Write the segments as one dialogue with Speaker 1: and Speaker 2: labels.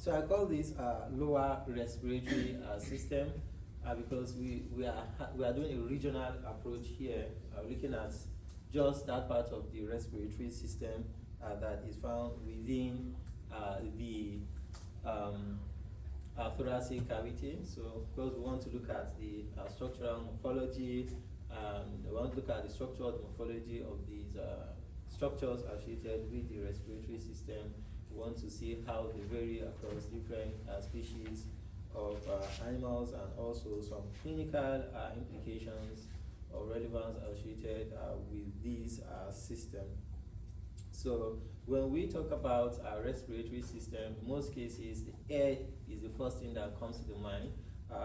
Speaker 1: So I call this lower respiratory system because we are doing a regional approach here, looking at just that part of the respiratory system that is found within the thoracic cavity. So because we want to look at the structural morphology, we want to look at the structural morphology of these structures associated with the respiratory system. We want to see how they vary across different species of animals, and also some clinical implications or relevance associated with this system. So when we talk about our respiratory system, in most cases, the air is the first thing that comes to the mind.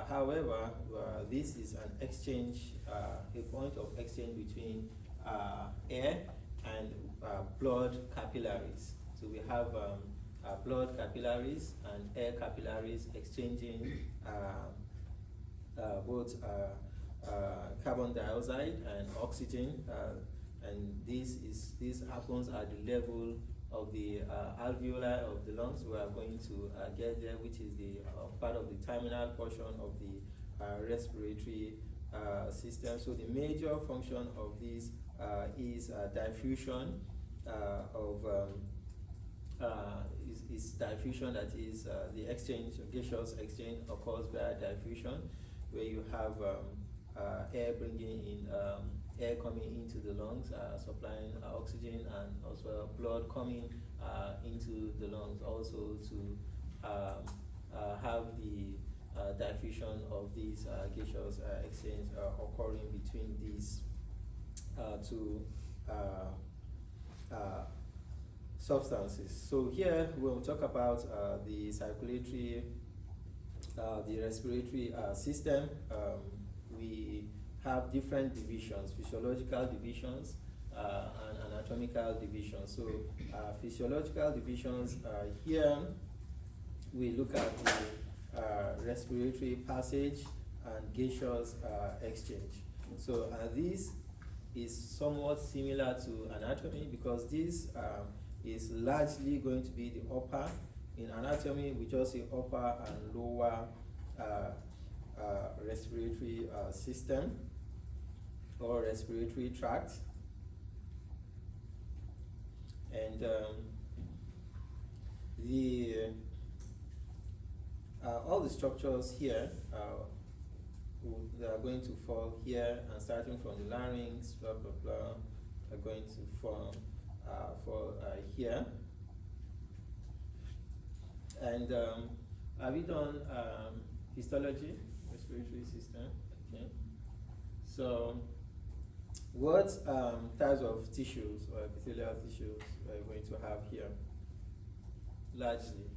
Speaker 1: However, this is an exchange, a point of exchange between air and blood capillaries. So we have blood capillaries and air capillaries exchanging both carbon dioxide and oxygen, and this happens at the level of the alveoli of the lungs. We are going to get there, which is the part of the terminal portion of the respiratory system. So the major function of this is diffusion of is diffusion, that is the exchange, gaseous exchange occurs via diffusion, where you have air bringing in air coming into the lungs, supplying oxygen, and also blood coming into the lungs, also to have the diffusion of these gaseous exchange occurring between these two substances. So here we'll talk about the circulatory, the respiratory system. We have different divisions, physiological divisions and anatomical divisions. So physiological divisions, here we look at the respiratory passage and gaseous exchange. So this is somewhat similar to anatomy, because this is largely going to be the upper. In anatomy, we just say upper and lower respiratory system or respiratory tract. And all the structures here they are going to fall here, and starting from the larynx, blah blah blah, are going to form for here. And have you done histology, respiratory system? Okay. So, what types of tissues or epithelial tissues are you going to have here? Largely.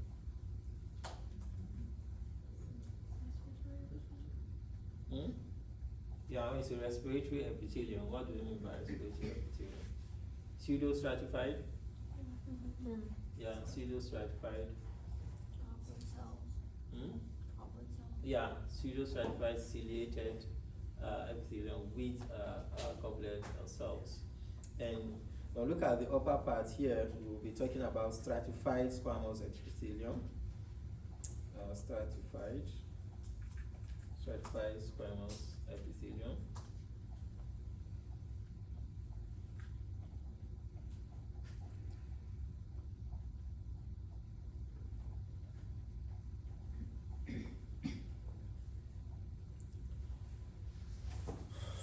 Speaker 1: Yeah, it's a respiratory epithelium. What do you mean by respiratory epithelium? Pseudo-stratified? Yeah, pseudo-stratified. Yeah, pseudo-stratified ciliated epithelium with goblet cells. And when we look at the upper part here, we'll be talking about stratified squamous epithelium. Stratified squamous epithelium.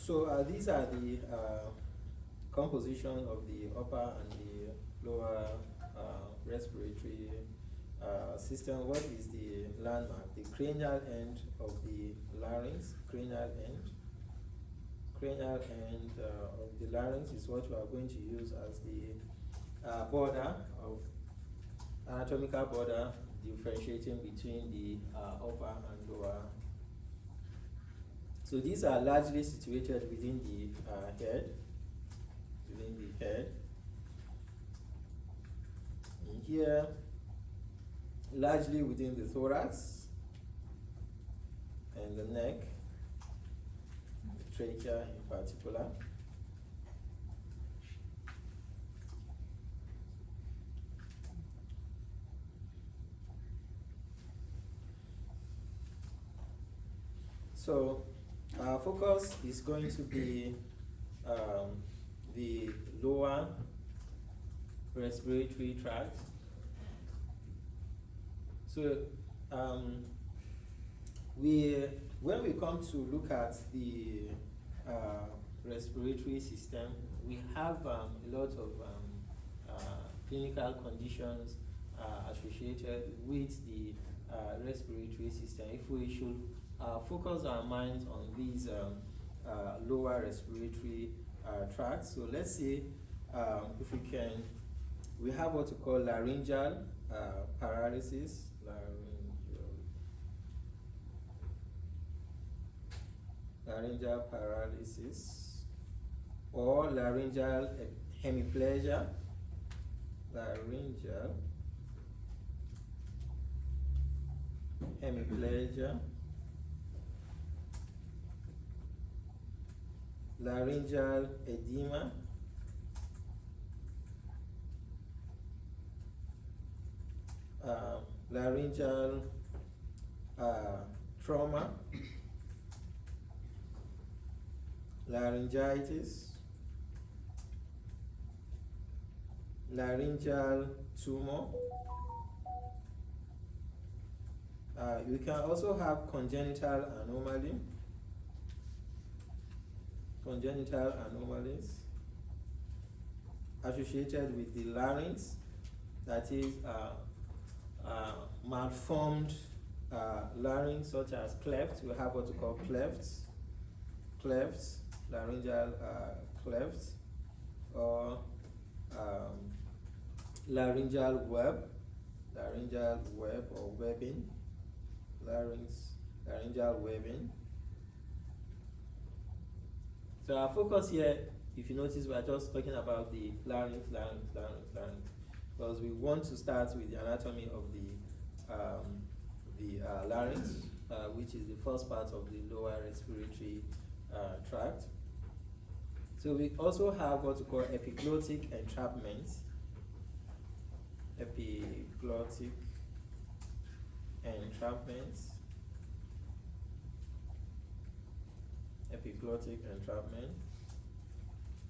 Speaker 1: So these are the composition of the upper and the lower respiratory system. What is the landmark? The cranial end of the larynx, cranial end of the larynx is what we are going to use as the border of anatomical border differentiating between the upper and lower. So these are largely situated within the head, and here largely within the thorax and the neck, the trachea in particular. So our focus is going to be the lower respiratory tract. So when we come to look at the respiratory system, we have a lot of clinical conditions associated with the respiratory system. If we should focus our minds on these lower respiratory tracts, so let's say if we have what we call laryngeal paralysis, laryngeal paralysis, or laryngeal hemiplegia, laryngeal hemiplegia, laryngeal edema, laryngeal trauma, laryngitis, laryngeal tumor. You can also have congenital anomalies associated with the larynx, that is malformed larynx, such as clefts. We have what we call clefts, laryngeal clefts, or laryngeal web or webbing, laryngeal webbing. So our focus here, if you notice, we are just talking about the larynx, because we want to start with the anatomy of the larynx, which is the first part of the lower respiratory tract. So we also have what we call epiglottic entrapment. Epiglottic entrapment.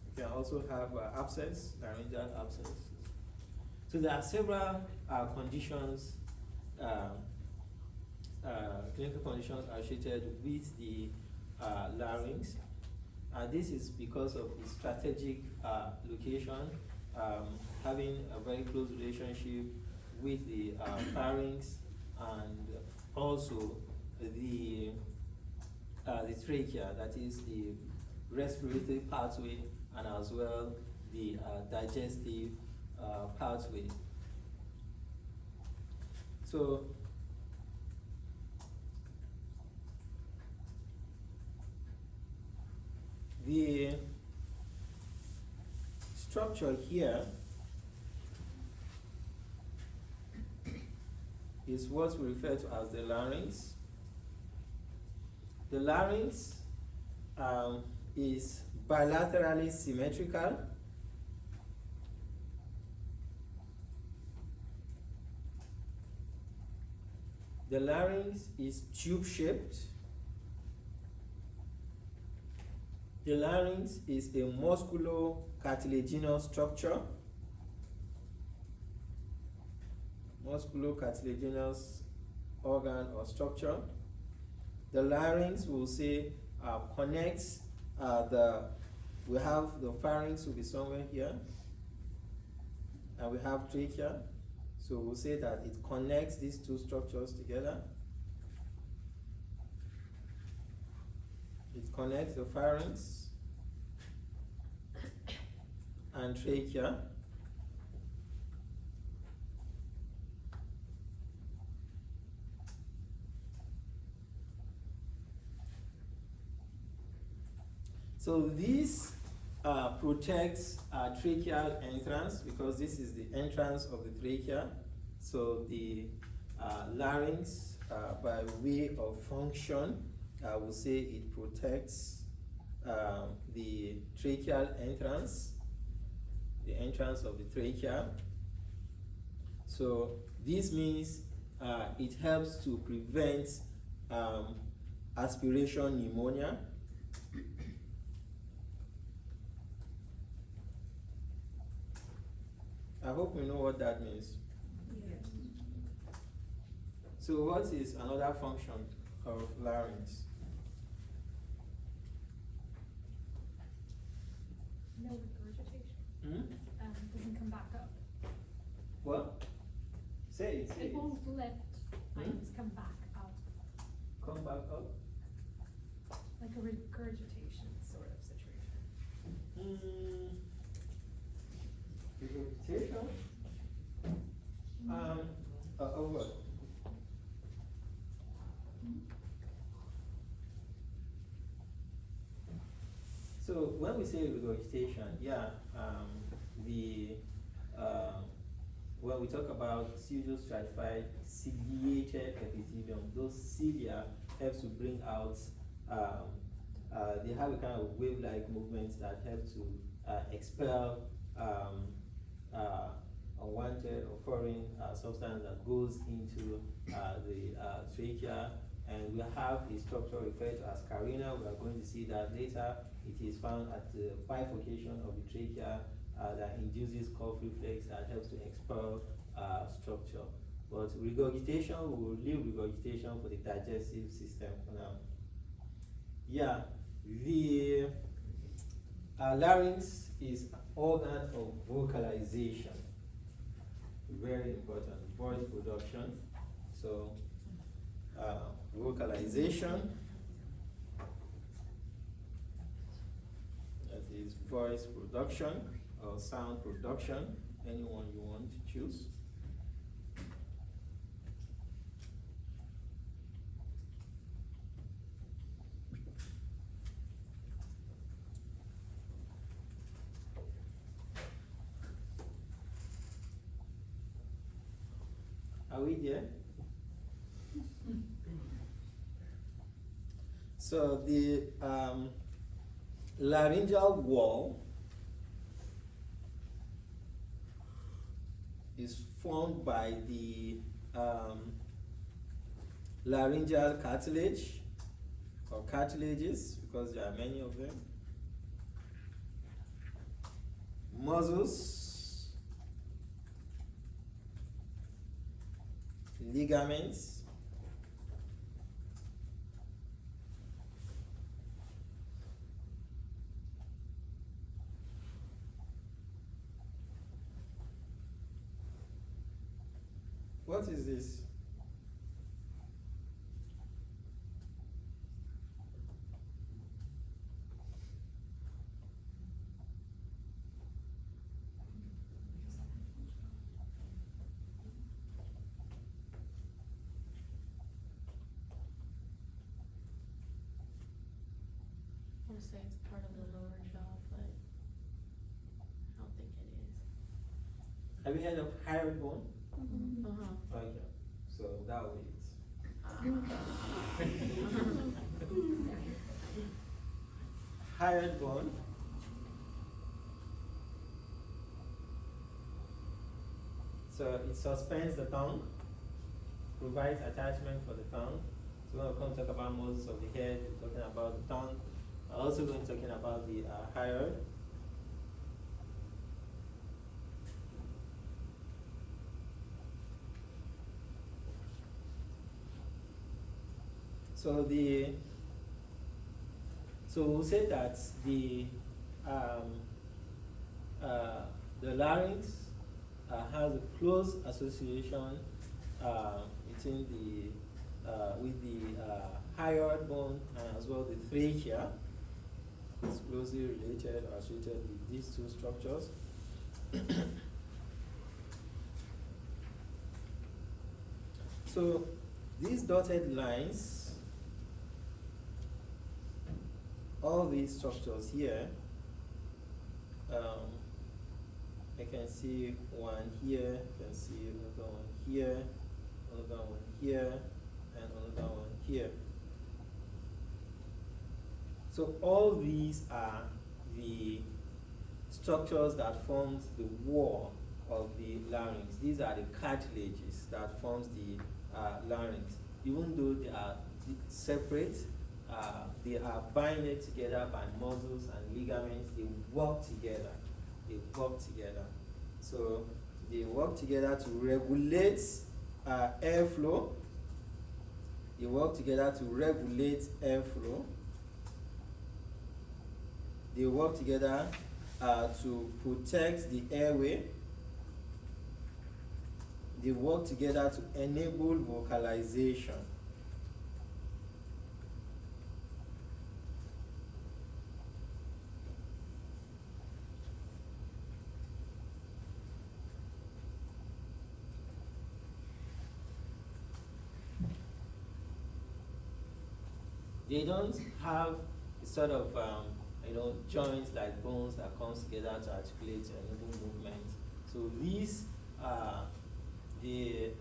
Speaker 1: You can also have abscess, laryngeal abscess. So there are several conditions, clinical conditions associated with the larynx. And this is because of the strategic location, having a very close relationship with the pharynx, and also the trachea, that is the respiratory pathway, and as well the digestive pathway. So the structure here is what we refer to as the larynx. The larynx is bilaterally symmetrical. The larynx is tube-shaped. The larynx is a musculo-cartilaginous structure. Musculo-cartilaginous organ or structure. The larynx, will say, connects we have the pharynx will be somewhere here, and we have trachea. So we'll say that it connects these two structures together. It connects the pharynx and trachea. So this protects tracheal entrance, because this is the entrance of the trachea. So the larynx, by way of function, I will say it protects the tracheal entrance, the entrance of the trachea. So this means it helps to prevent aspiration pneumonia. I hope you know what that means.
Speaker 2: Yes.
Speaker 1: So what is another function of larynx?
Speaker 2: No regurgitation.
Speaker 1: Hmm?
Speaker 2: Doesn't come back up.
Speaker 1: What? Say it. Say
Speaker 2: It won't lift.
Speaker 1: Hmm?
Speaker 2: And just come back up.
Speaker 1: Come back up.
Speaker 2: Like a regurgitation sort of situation.
Speaker 1: Regurgitation. Over. So when we say regurgitation, when we talk about pseudostratified ciliated epithelium, those cilia helps to bring out, they have a kind of wave-like movements that help to expel unwanted or foreign substance that goes into the trachea, and we have a structure referred to as carina. We are going to see that later. It is found at the bifurcation of the trachea that induces cough reflex that helps to expel structure. But regurgitation, we will leave regurgitation for the digestive system for now. Yeah, the larynx is an organ of vocalization. Very important, voice production. So, vocalization, that is voice production or sound production, anyone you want to choose. Are we there? So the laryngeal wall is formed by the laryngeal cartilage or cartilages, because there are many of them, muscles, ligaments, what is this?
Speaker 3: I want to say it's part of the lower jaw, but I don't think it is.
Speaker 1: Have you heard of hyoid bone?
Speaker 3: Uh-huh.
Speaker 1: Okay, so that way it's hyoid bone. So it suspends the tongue, provides attachment for the tongue. So when we come to talk about muscles of the head, we're talking about the tongue. We're also going to be talking about the hyoid. So we'll say that the larynx has a close association between with the hyoid bone and as well the trachea. It's closely related or associated with these two structures. So these dotted lines, all these structures here, I can see one here, I can see another one here, another one here, and another one here. So all these are the structures that forms the wall of the larynx. These are the cartilages that forms the larynx. Even though they are separate, they are binded together by muscles and ligaments. They work together. They work together. So they work together to regulate airflow. They work together to regulate airflow. They work together to protect the airway. They work together to enable vocalization. They don't have the sort of joints like bones that comes together to articulate and enable movement. So these they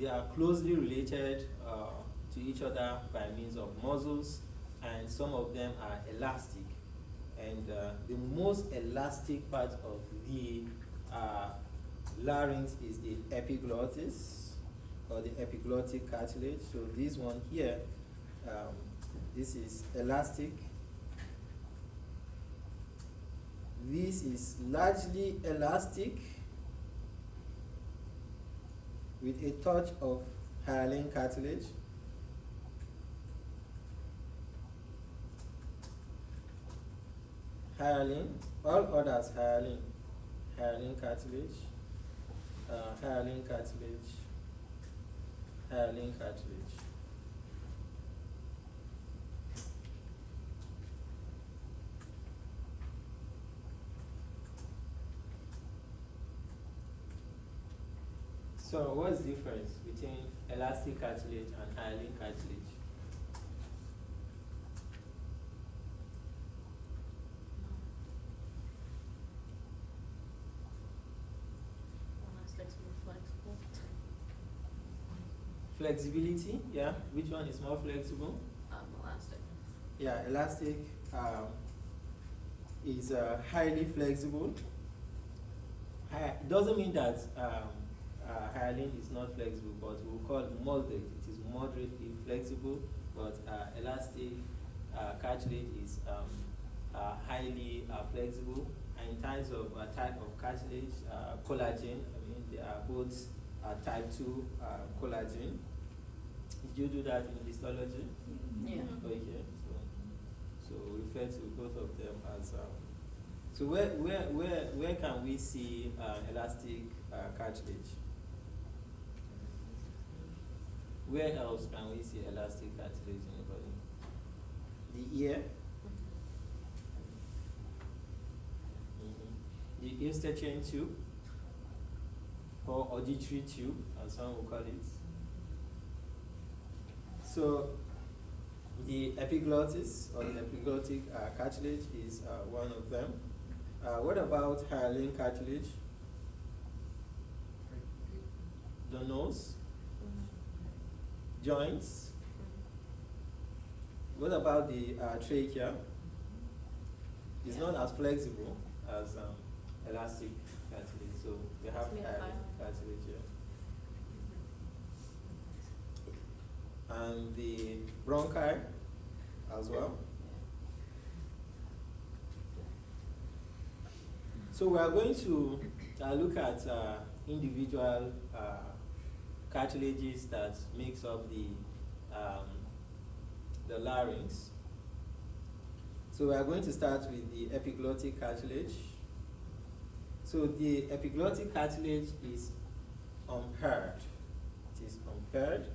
Speaker 1: are closely related to each other by means of muscles, and some of them are elastic. And the most elastic part of the larynx is the epiglottis, or the epiglottic cartilage. So this one here, this is elastic. This is largely elastic with a touch of hyaline cartilage. Hyaline, all others hyaline. Hyaline cartilage, hyaline cartilage, hyaline cartilage. So what's the difference between elastic cartilage and hyaline cartilage?
Speaker 3: Elastic's more flexible.
Speaker 1: Flexibility, yeah. Which one is more flexible?
Speaker 3: Elastic.
Speaker 1: Yeah, elastic is highly flexible. It doesn't mean that hyaline is not flexible, but we'll call it moderate. It is moderately flexible, but elastic cartilage is highly flexible. And in terms of type of cartilage, collagen, I mean, they are both type 2 collagen. Did you do that in histology?
Speaker 3: Yeah.
Speaker 1: Okay, so refer to both of them as. So where can we see elastic cartilage? Where else can we see elastic cartilage in the body? The ear, the eustachian tube, or auditory tube, as some will call it. So the epiglottis, or the epiglottic cartilage, is one of them. What about hyaline cartilage? The nose, joints. What about the trachea? It's not as flexible as elastic cartilage, so we have hyaline cartilage here. And the bronchi as well. So we are going to look at individual cartilages that makes up the larynx. So we are going to start with the epiglottic cartilage. So the epiglottic cartilage is unpaired. It is unpaired.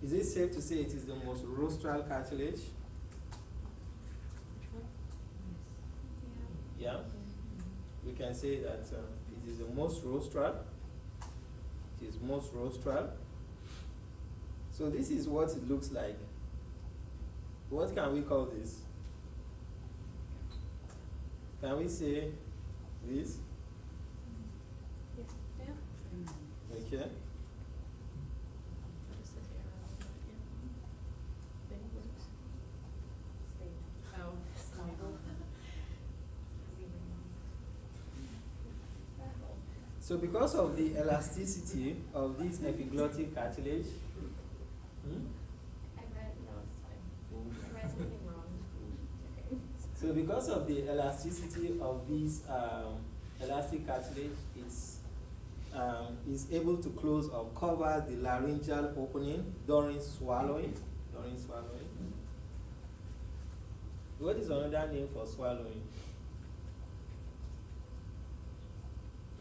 Speaker 1: Is it safe to say it is the most rostral cartilage? Yeah? We can say that it is the most rostral. It is most rostral. So this is what it looks like. What can we call this? Can we say this?
Speaker 3: Yeah.
Speaker 1: Okay. So because of the elasticity of this epiglottic cartilage,
Speaker 3: I read, no, it's fine. I read something wrong. Okay.
Speaker 1: so because of the elasticity of this elastic cartilage, is able to close or cover the laryngeal opening during swallowing. What is another name for swallowing?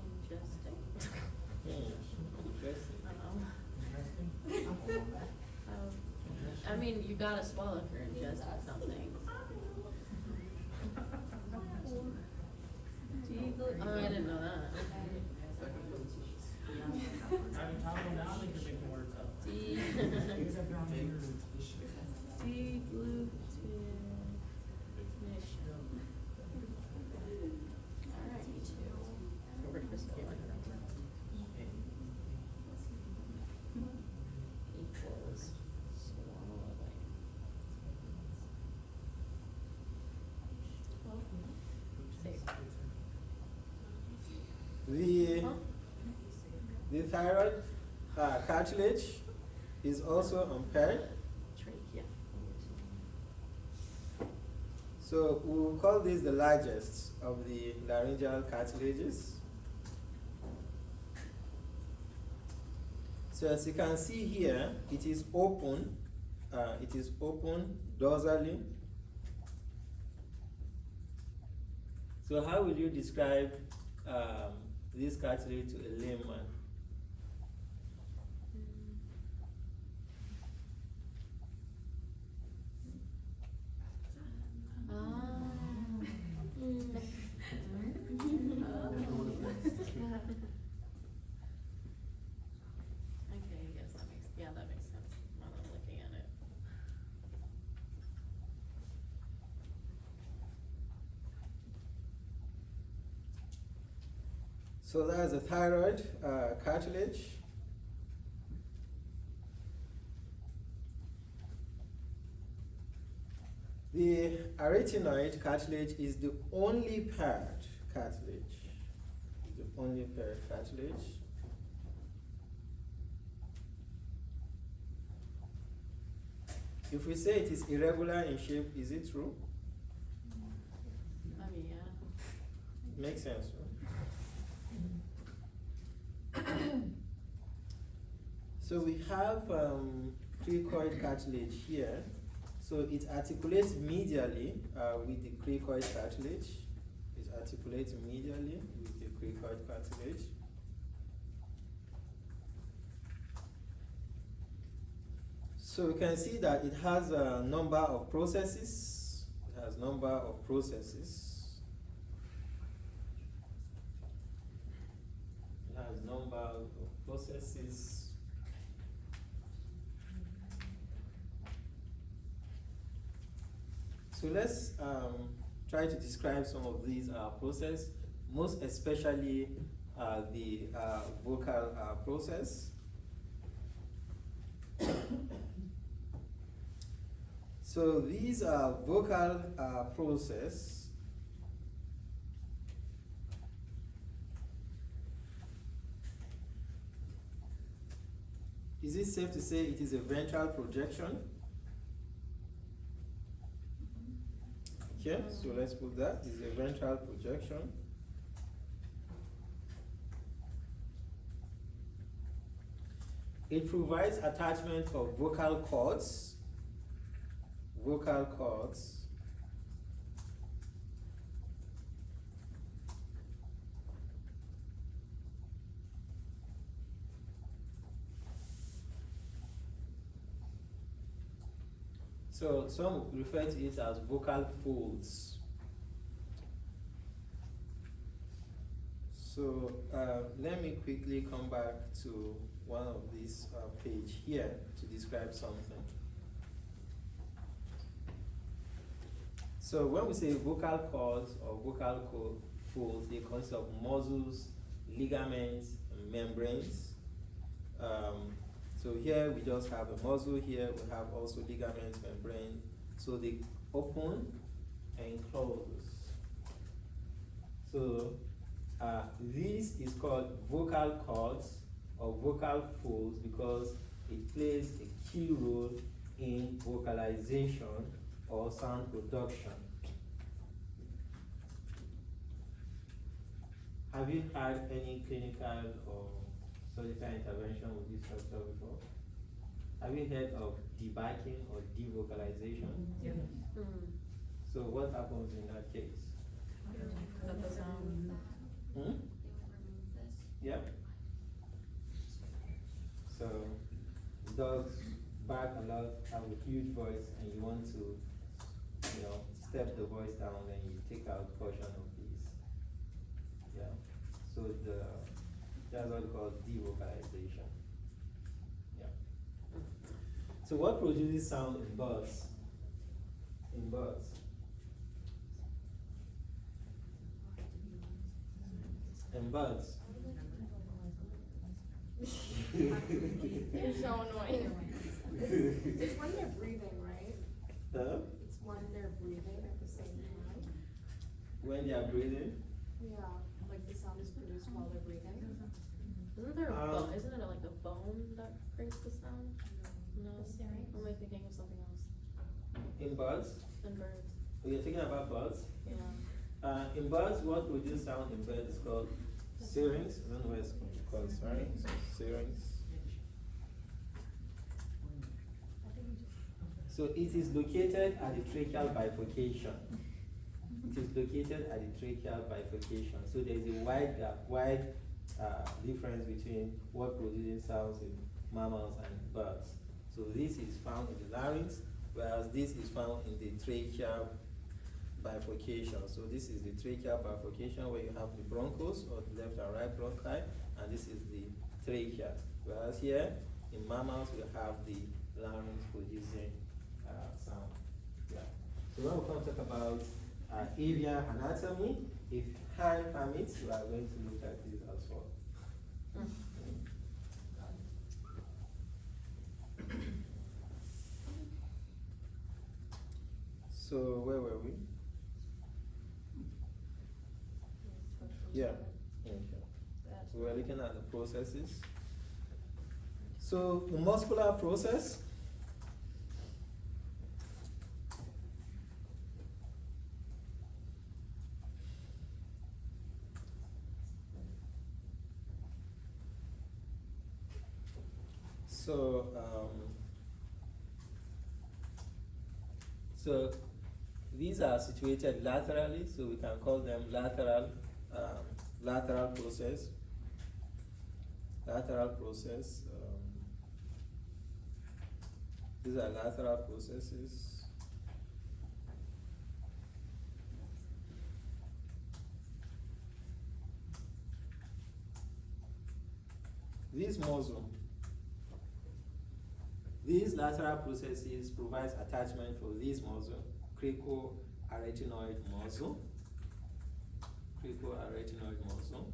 Speaker 3: Ingesting.
Speaker 1: Interesting.
Speaker 3: I mean, you gotta swallow if you're ingesting something. Oh, I didn't know that. Alright, me too. Equals swallowing.
Speaker 1: The thyroid cartilage is also impaired.
Speaker 3: Trachea.
Speaker 1: So we will call this the largest of the laryngeal cartilages. So as you can see here, it is open. It is open dorsally. So how will you describe this cartilage to a layman?
Speaker 3: Okay, yes, that makes sense when I'm looking at it.
Speaker 1: So that's the thyroid cartilage. The arytenoid cartilage is the only paired cartilage. If we say it is irregular in shape, is it true?
Speaker 3: I mean, yeah.
Speaker 1: Makes sense, right? So we have cricoid cartilage here. So it articulates medially with the cricoid cartilage. So we can see that it has a number of processes. So let's try to describe some of these processes, most especially the vocal process. So these are vocal process. Is it safe to say it is a ventral projection? Okay, so let's put that. It's a ventral projection. It provides attachment for vocal cords. So some refer to it as vocal folds. So let me quickly come back to one of these page here to describe something. So when we say vocal cords or vocal folds, they consist of muscles, ligaments, and membranes. So here we just have a muscle, here we have also ligaments, membrane. So they open and close. So This is called vocal cords or vocal folds because it plays a key role in vocalization or sound production. Have you had any clinical or surgical intervention with this structure before? Have you heard of debacking or devocalization?
Speaker 2: Yes.
Speaker 1: So what happens in that case?
Speaker 3: Cut the sound.
Speaker 1: Hmm? Yep. So dogs bark a lot, have a huge voice, and you want to, step the voice down, then you take out portion of these. Yeah. So that's what we call devocalization. Yeah. So what produces sound in birds? In birds. In birds.
Speaker 3: You're so annoying.
Speaker 2: It's when they're breathing, right?
Speaker 1: Huh?
Speaker 2: It's when they're breathing at the same time.
Speaker 1: When they are breathing.
Speaker 2: Yeah, like the sound is produced while they're breathing.
Speaker 3: Isn't there isn't it like a bone that creates the sound? No, am I thinking of something else?
Speaker 1: In birds.
Speaker 3: In birds.
Speaker 1: We are talking about birds.
Speaker 3: Yeah.
Speaker 1: In birds, what produces sound in birds is called syrinx. I don't know what it's called. Sorry. So syrinx. So it is located at the tracheal bifurcation. It is located at the tracheal bifurcation. So there is a wide gap, difference between what produces sounds in mammals and birds. So this is found in the larynx, whereas this is found in the tracheal bifurcation. So this is the tracheal bifurcation where you have the bronchus or the left and right bronchi, and this is the trachea. Whereas here in mammals we have the larynx producing sound. Yeah. So when we come to talk about avian anatomy, if time permits, we are going to look at this as well. So where were we? Yeah. Okay. So we're looking at the processes. So the muscular process. So these are situated laterally, so we can call them lateral process. Lateral process. These are lateral processes. This muscle. These lateral processes provides attachment for this muscle, cricoarytenoid muscle. Cricoarytenoid muscle.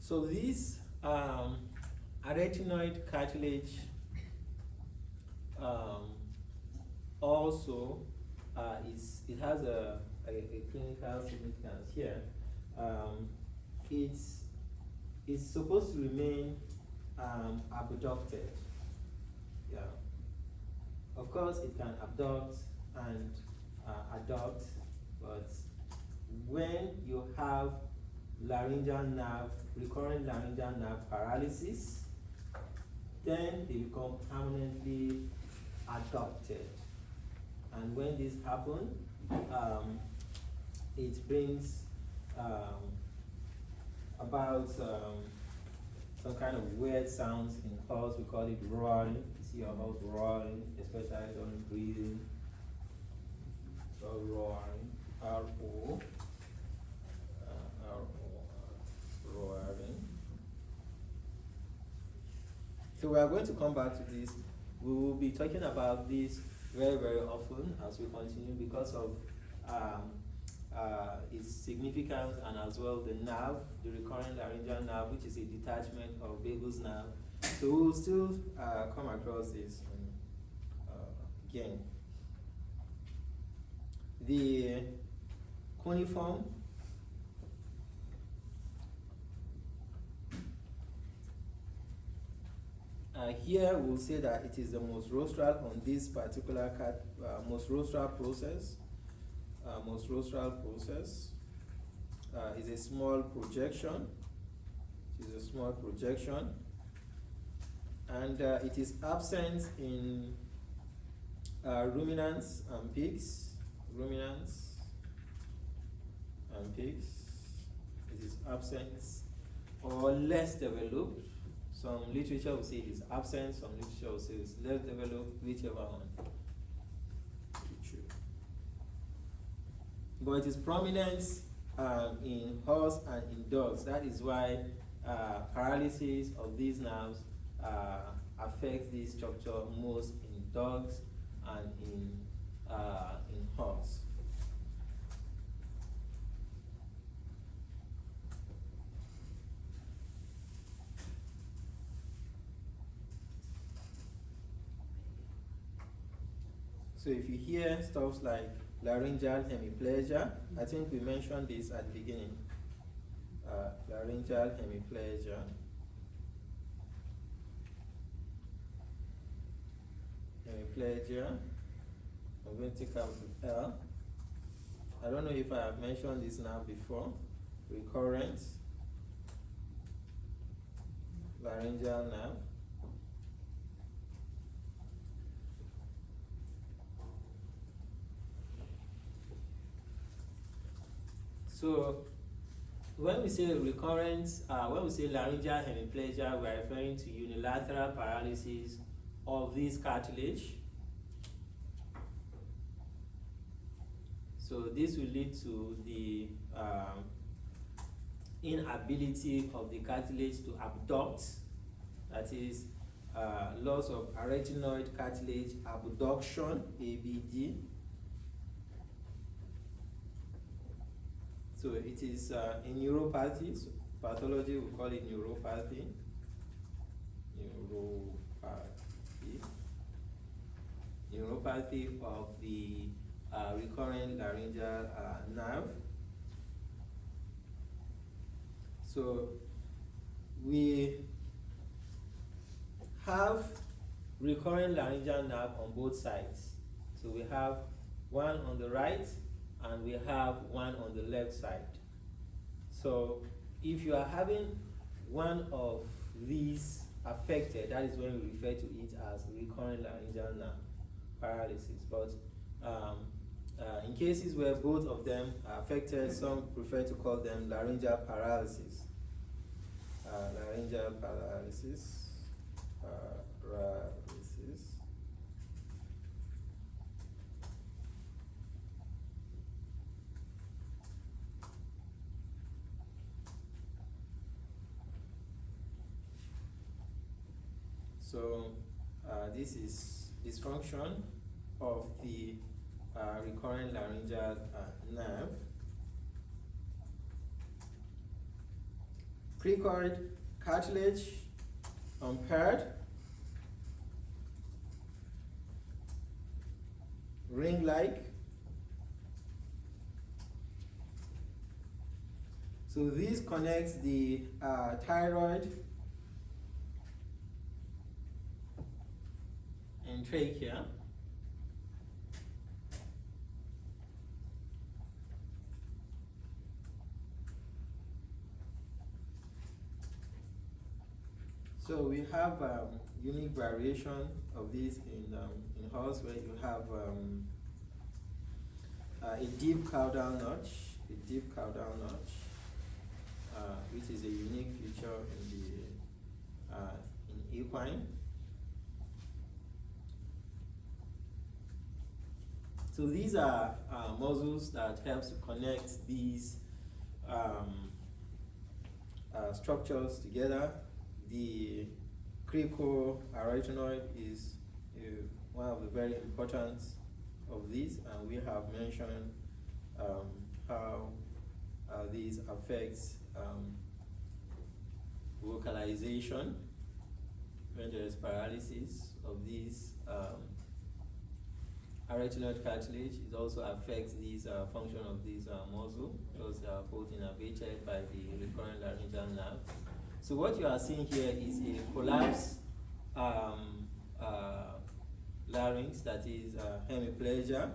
Speaker 1: So this arytenoid cartilage also it has a clinical significance here. It's supposed to remain abducted. Yeah. Of course, it can abduct and adduct, but when you have recurrent laryngeal nerve paralysis, then they become permanently adducted. And when this happens, it brings about some kind of weird sounds in calls. We call it roaring. You see about roaring, especially during breathing. So roaring, R-O. Roaring. So we are going to come back to this. We will be talking about this very, very often as we continue because of its significance, and as well the nerve, the recurrent laryngeal nerve, which is a detachment of vagus nerve. So we will still come across this again. The cuneiform here we'll say that it is the most rostral on this particular most rostral process. Most rostral process is a small projection. It is a small projection, and it is absent in ruminants and pigs. Ruminants and pigs. It is absent or less developed. Some literature will say it is absent, some literature will say it's less developed, whichever one. But it is prominent in horse and in dogs. That is why paralysis of these nerves affects this structure most in dogs and in horse. So if you hear stuff like laryngeal hemiplegia, I think we mentioned this at the beginning. Laryngeal hemiplegia. Hemiplegia. I'm going to take out the L. I don't know if I have mentioned this now before. Recurrent laryngeal nerve. So when we say recurrent, when we say laryngeal hemiplegia, we are referring to unilateral paralysis of this cartilage. So this will lead to the inability of the cartilage to abduct, that is loss of arytenoid cartilage abduction, ABD. So it is a neuropathy. So pathology, we call it neuropathy. Neuropathy of the recurrent laryngeal nerve. So we have recurrent laryngeal nerve on both sides. So we have one on the right and we have one on the left side. So if you are having one of these affected, that is when we refer to it as recurrent laryngeal nerve paralysis. But in cases where both of them are affected, some prefer to call them laryngeal paralysis. Laryngeal paralysis. So this is dysfunction of the recurrent laryngeal nerve. Cricoid cartilage impaired. Ring-like. So this connects the thyroid and trachea. So we have unique variation of this in horse, where you have a deep caudal notch, which is a unique feature in the in equine. So these are muscles that help to connect these structures together. The cricoarytenoid is one of the very important of these, and we have mentioned how these affects vocalization when there is paralysis of these arytenoid cartilage. It also affects these function of these muscle because they are both innervated by the recurrent laryngeal nerve. So what you are seeing here is a collapsed larynx, that is hemiplegia,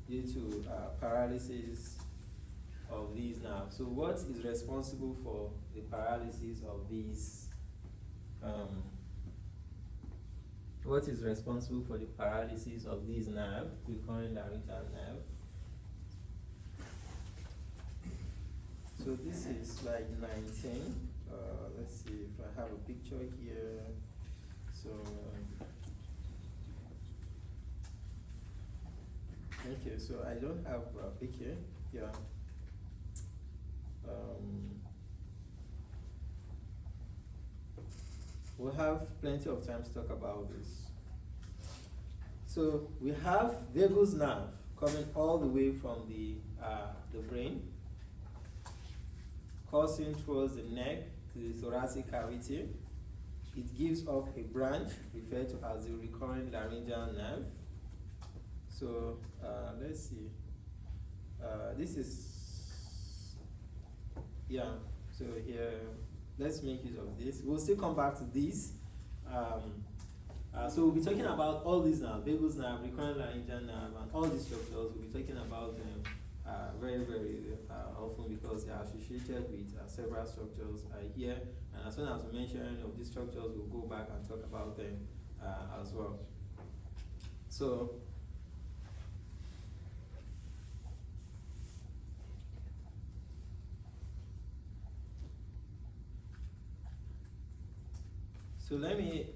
Speaker 1: due to paralysis of these nerves. So what is responsible for the paralysis of these what is responsible for the paralysis of these nerve, recurrent laryngeal nerve? So this is slide 19. Let's see if I have a picture here. So okay, so I don't have a picture here. We'll have plenty of time to talk about this. So we have vagus nerve coming all the way from the brain, coursing towards the neck to the thoracic cavity. It gives off a branch referred to as the recurrent laryngeal nerve. So let's see. This is, yeah, so here, let's make use of this. We'll still come back to this. So we'll be talking about all these now, vagus nerve, recurrent laryngeal nerve, and all these structures. We'll be talking about them very, very often because they are associated with several structures here. And as soon as we mention any of these structures, we'll go back and talk about them as well. So let me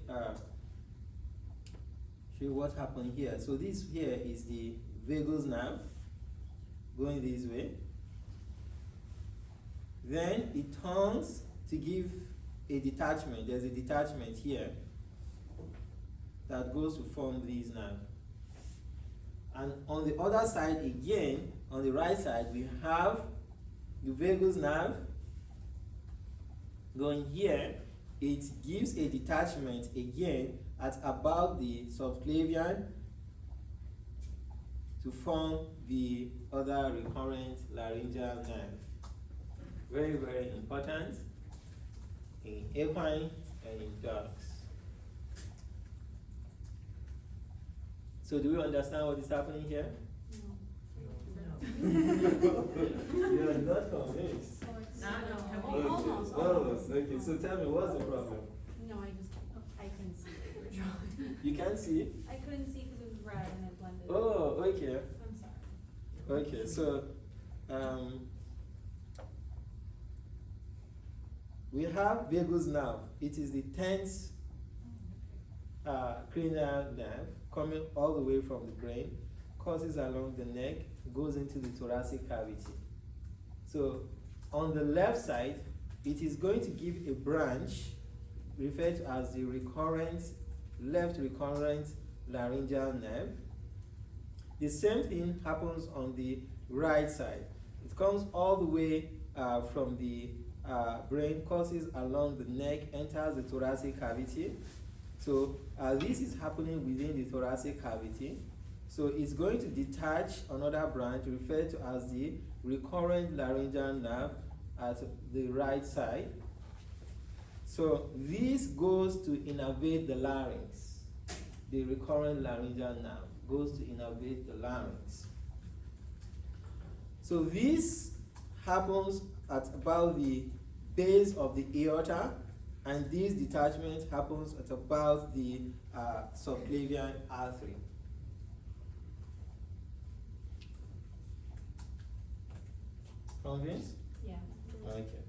Speaker 1: show you what happened here. So this here is the vagus nerve going this way. Then it turns to give a detachment. There's a detachment here that goes to form these nerve. And on the other side again, on the right side, we have the vagus nerve going here. It gives a detachment again at about the subclavian to form the other recurrent laryngeal nerve. Very, very important in equine and in dogs. So do we understand what is happening here?
Speaker 3: No.
Speaker 1: You are not convinced.
Speaker 3: Almost.
Speaker 1: Almost. Okay, so tell me, what's the problem?
Speaker 3: No, I couldn't see what you were drawing.
Speaker 1: You can't see?
Speaker 2: I couldn't see because it was red and it blended.
Speaker 1: Oh, okay.
Speaker 2: I'm sorry.
Speaker 1: Okay, so we have vagus nerve. It is the 10th cranial nerve coming all the way from the brain, courses along the neck, goes into the thoracic cavity. So on the left side, it is going to give a branch referred to as the left recurrent laryngeal nerve. The same thing happens on the right side. It comes all the way from the brain, courses along the neck, enters the thoracic cavity. So this is happening within the thoracic cavity. So it's going to detach another branch referred to as the recurrent laryngeal nerve at the right side. So this goes to innervate the larynx. The recurrent laryngeal nerve goes to innervate the larynx. So this happens at about the base of the aorta, and this detachment happens at about the subclavian artery. Convinced?
Speaker 3: Yeah.
Speaker 1: Okay.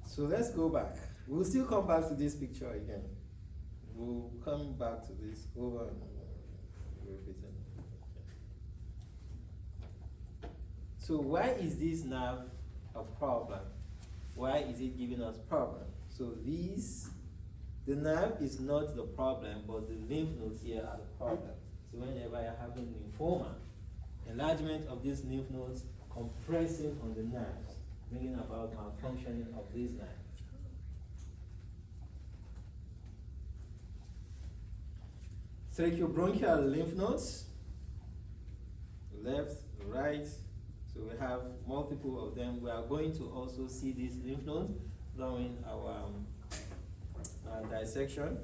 Speaker 1: So let's go back. We'll still come back to this picture again. We'll come back to this over and over. So why is this nerve a problem. Why is it giving us problem? So the nerve is not the problem, but the lymph nodes here are the problem. So whenever you're having lymphoma, enlargement of these lymph nodes compressing on the nerves, bringing about malfunctioning of these nerves. Tracheobronchial lymph nodes, left, right, so we have multiple of them. We are going to also see these lymph nodes during our dissection.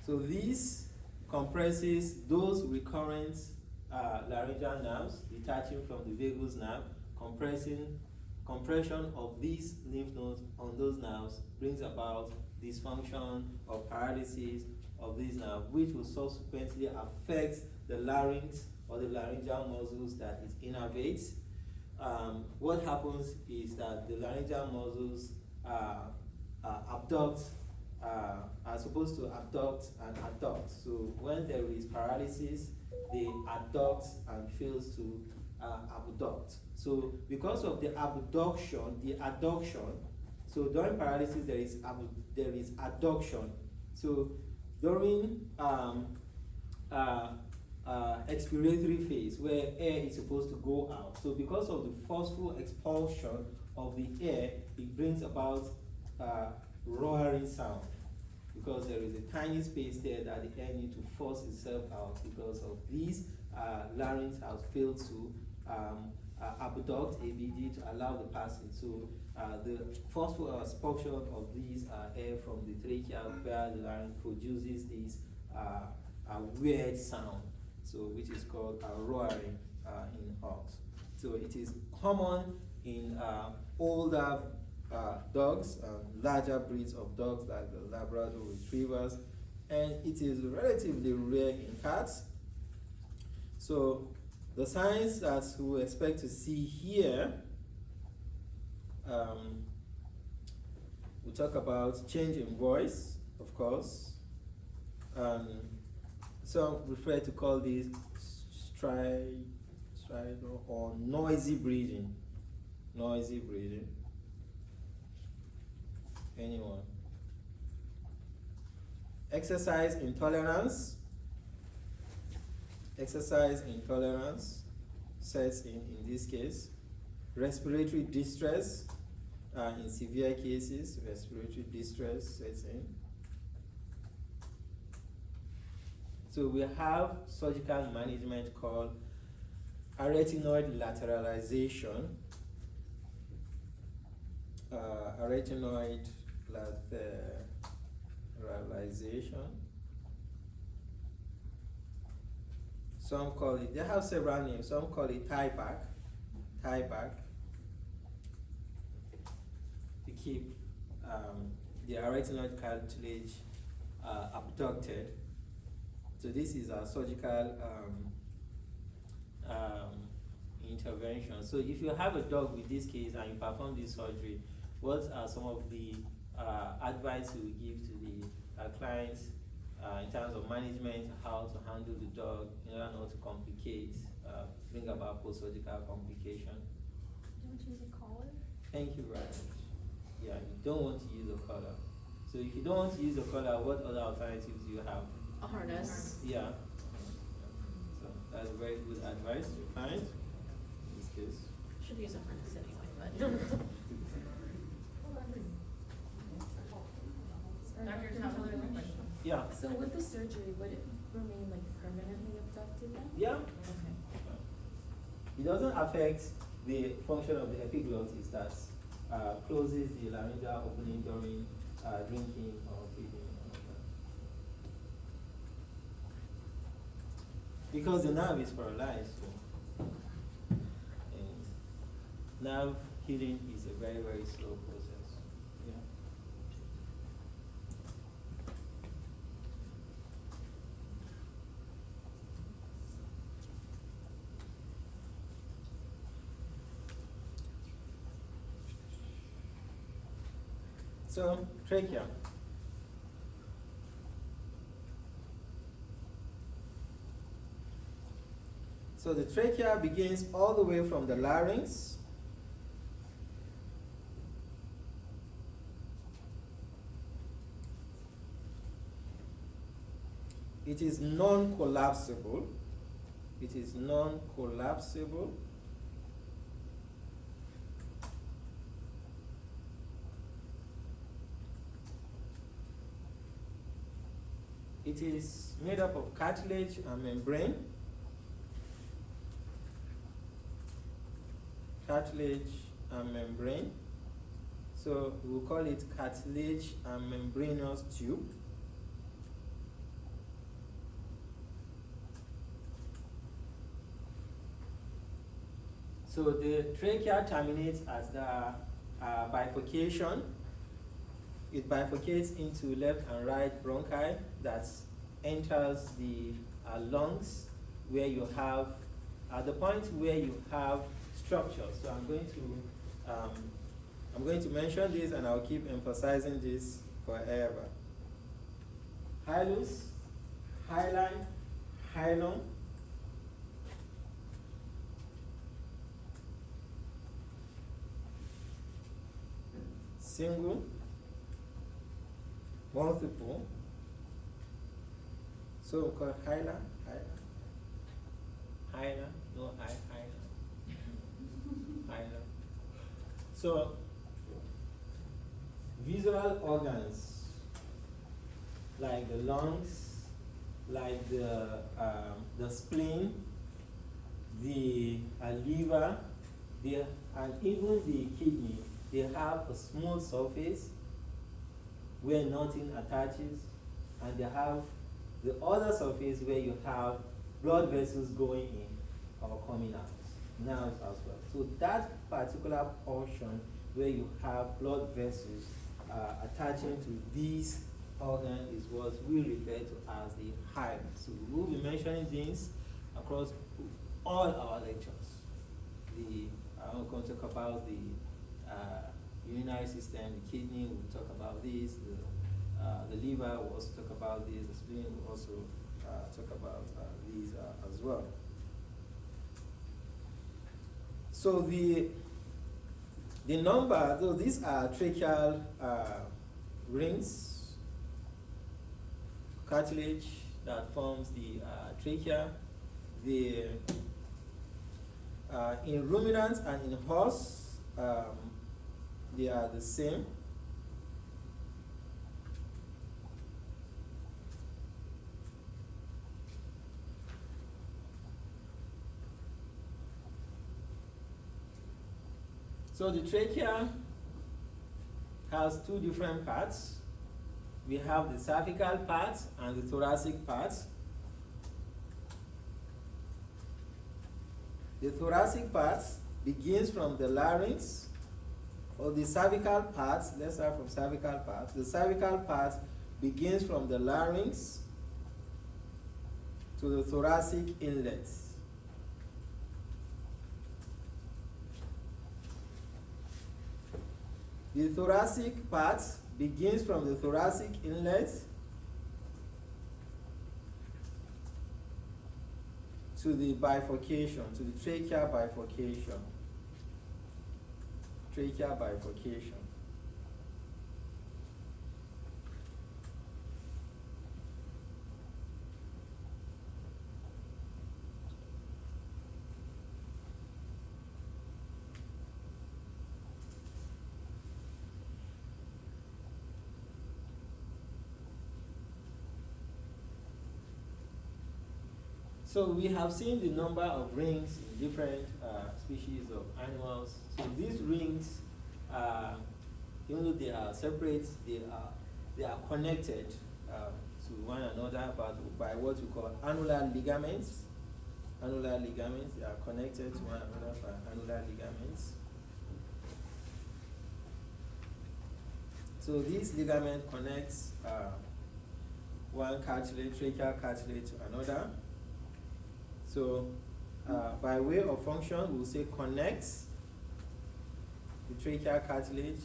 Speaker 1: So this compresses those recurrent laryngeal nerves detaching from the vagus nerve. Compression of these lymph nodes on those nerves brings about dysfunction or paralysis of these nerves, which will subsequently affect the larynx or the laryngeal muscles that it innervates. What happens is that the laryngeal muscles abduct, are supposed to abduct and adduct. So when there is paralysis, they adduct and fails to abduct. So because of the abduction, the adduction, so during paralysis there is adduction. So during expiratory phase where air is supposed to go out, so because of the forceful expulsion of the air, it brings about roaring sound, because there is a tiny space there that the air needs to force itself out because of these larynx has failed to abduct ABD to allow the passing. So the forceful expulsion of these air from the trachea where the larynx produces this weird sound, so which is called roaring in hogs. So it is common in older dogs, larger breeds of dogs like the Labrador retrievers, and it is relatively rare in cats. So the signs that we expect to see here, we talk about change in voice, of course. Some prefer to call this stridor or noisy breathing. Noisy breathing. Anyone? Exercise intolerance. Exercise intolerance sets in this case. Respiratory distress, in severe cases, respiratory distress sets in. So we have surgical management called arytenoid lateralization. Arytenoid lateralization. Some call it, they have several names, some call it tie back, to keep the arytenoid cartilage abducted. So this is a surgical intervention. So if you have a dog with this case and you perform this surgery, what are some of the advice you will give to the clients in terms of management, how to handle the dog in order not to complicate, bring about post-surgical complication?
Speaker 2: Don't use a collar?
Speaker 1: Thank you very much. Yeah, you don't want to use a collar. So if you don't want to use a collar, what other alternatives do you have?
Speaker 3: A harness.
Speaker 1: Yeah. So that's very good advice to clients in this case.
Speaker 3: Should use a harness anyway, but.
Speaker 4: Dr. Towler, one question.
Speaker 1: Yeah.
Speaker 4: So with the surgery, would it remain like permanently abducted then?
Speaker 1: Yeah.
Speaker 4: Okay.
Speaker 1: It doesn't affect the function of the epiglottis that closes the laryngeal opening during drinking or feeding. Because the nerve is paralyzed, so nerve healing is a very, very slow process. Yeah. So, trachea. So the trachea begins all the way from the larynx. It is non-collapsible. It is non-collapsible. It is made up of cartilage and membrane. Cartilage and membrane. So we'll call it cartilage and membranous tube. So the trachea terminates at the bifurcation. It bifurcates into left and right bronchi that enters the lungs, where you have, at the point where you have structures. So I'm going to mention this, and I'll keep emphasizing this forever. Hilus, hyaline, hilum. Single, multiple. So we call hyla, no hyla. So visual organs like the lungs, like the spleen, the liver, and even the kidney, they have a smooth surface where nothing attaches, and they have the other surface where you have blood vessels going in or coming out, nerves as well. So that particular portion where you have blood vessels attaching to these organs is what we refer to as the hilum. So we will be mentioning these across all our lectures. I'm going to talk about the urinary system, the kidney, we'll talk about this, the liver, we'll also talk about this, the spleen, we'll also talk about these as well. So the number, though these are tracheal rings, cartilage that forms the trachea. In ruminants and in horse, they are the same. So the trachea has two different parts. We have the cervical part and the thoracic part. The thoracic part begins from the larynx, or the cervical part. Let's start from cervical part. The cervical part begins from the larynx to the thoracic inlet. The thoracic part begins from the thoracic inlet to the bifurcation, to the trachea bifurcation. Trachea bifurcation. So we have seen the number of rings in different species of animals. So these rings, even though they are separate, they are connected to one another by what we call annular ligaments. Annular ligaments, they are connected to one another by annular ligaments. So this ligament connects one cartilage, tracheal cartilage to another. So by way of function, we'll say connects the tracheal cartilage.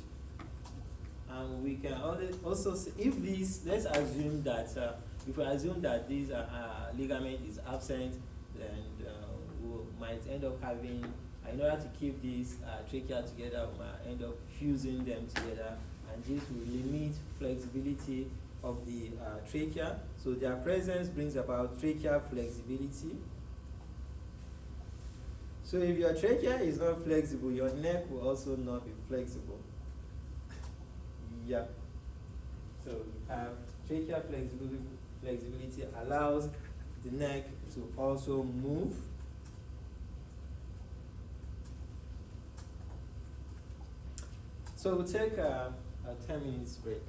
Speaker 1: And we can also say, if this, let's assume that, if we assume that this ligament is absent, then we'll so might end up having, in order to keep these trachea together, we might end up fusing them together, and this will limit flexibility of the trachea. So their presence brings about trachea flexibility. So if your trachea is not flexible, your neck will also not be flexible. Yep. So you have trachea flexibility allows the neck to also move. So we'll take a 10 minutes break.